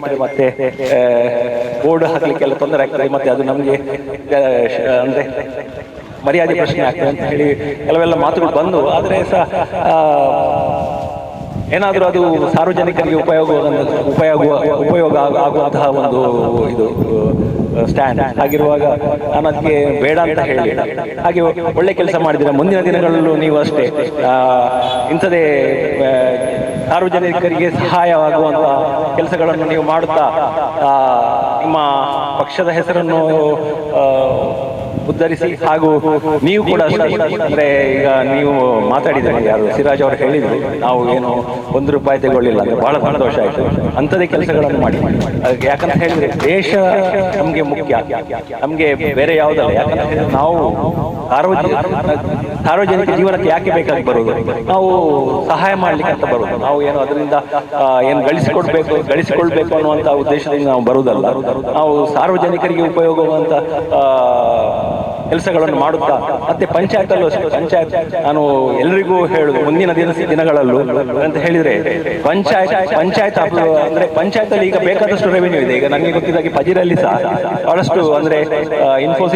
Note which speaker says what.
Speaker 1: ಮಾಡಿದ್ರೆ ಮತ್ತೆ ಬೋರ್ಡ್ ಹಾಕ್ಲಿಕ್ಕೆಲ್ಲ ತೊಂದರೆ ಆಗ್ತದೆ, ಮತ್ತೆ ಅದು ನಮಗೆ ಅಂದ್ರೆ ಮರ್ಯಾದೆ ಪ್ರಶ್ನೆ ಆಗ್ತದೆ ಅಂತ ಹೇಳಿ ಕೆಲವೆಲ್ಲ ಮಾತುಗಳು ಬಂದು, ಆದರೆ ಸಹ ಏನಾದರೂ ಅದು ಸಾರ್ವಜನಿಕರಿಗೆ ಉಪಯೋಗ ಆಗುವಂತಹ ಒಂದು ಇದು ಸ್ಟ್ಯಾಂಡ್ ಆಗಿರುವಾಗ ನಾನು ಅದಕ್ಕೆ ಬೇಡ ಅಂತ ಹೇಳಿ, ಹಾಗೆ ಒಳ್ಳೆ ಕೆಲಸ ಮಾಡಿದ್ರೆ ಮುಂದಿನ ದಿನಗಳಲ್ಲೂ ನೀವು ಅಷ್ಟೇ ಇಂಥದೇ ಸಾರ್ವಜನಿಕರಿಗೆ ಸಹಾಯವಾಗುವಂತಹ ಕೆಲಸಗಳನ್ನು ನೀವು ಮಾಡುತ್ತಾ ನಿಮ್ಮ ಪಕ್ಷದ ಹೆಸರನ್ನು ಉದ್ಧರಿಸಿ, ಹಾಗೂ ನೀವು ಕೂಡ ಅಂದ್ರೆ ಈಗ ನೀವು ಮಾತಾಡಿದ್ರೆ ಯಾರು ಸಿರಾಜ್ ಅವರು ಹೇಳಿದ್ರು ನಾವು ಏನು ₹1 ತಗೊಳ್ಳಿಲ್ಲ ಅಂದ್ರೆ ಬಹಳ ಸಂತೋಷ ಆಯ್ತು. ಅಂಥದೇ ಕೆಲಸಗಳನ್ನು ಮಾಡಿ, ಯಾಕಂತ ಹೇಳಿದ್ರೆ ದೇಶ ನಮ್ಗೆ ಮುಖ್ಯ, ನಮ್ಗೆ ಬೇರೆ ಯಾವುದಲ್ಲ. ಯಾಕಂತ ಹೇಳಿದ್ರೆ ನಾವು ಸಾರ್ವಜನಿಕ ಜೀವನಕ್ಕೆ ಯಾಕೆ ಬೇಕಾಗಿ ಬರುವುದು, ನಾವು ಸಹಾಯ ಮಾಡ್ಲಿಕ್ಕೆ ಅಂತ ಬರುವುದು. ನಾವು ಏನು ಅದರಿಂದ ಏನು ಗಳಿಸಿಕೊಳ್ಬೇಕು ಅನ್ನುವಂಥ ಉದ್ದೇಶದಿಂದ ನಾವು ಬರುವುದಲ್ಲ. ನಾವು ಸಾರ್ವಜನಿಕರಿಗೆ ಉಪಯೋಗವಾಗುವಂತ ಕೆಲಸಗಳನ್ನು ಮಾಡುತ್ತಾ, ಮತ್ತೆ ಪಂಚಾಯತಲ್ಲೂ ಅಷ್ಟೇ. ಪಂಚಾಯತ್ ನಾನು ಎಲ್ರಿಗೂ ಹೇಳುದು, ಮುಂದಿನ ದಿನಗಳಲ್ಲೂ ಅಂತ ಹೇಳಿದ್ರೆ ಪಂಚಾಯತ್ ಅಂದ್ರೆ ಪಂಚಾಯತ್ ಅಲ್ಲಿ ಈಗ ಬೇಕಾದಷ್ಟು ರೆವಿನ್ಯೂ ಇದೆ. ಈಗ ನನಗೆ ಗೊತ್ತಿದ್ದಾಗೆ ಪಜಿರಲ್ಲಿ ಸಹ ಬಹಳಷ್ಟು ಅಂದ್ರೆ ಇನ್ಫೋಸಿಸ್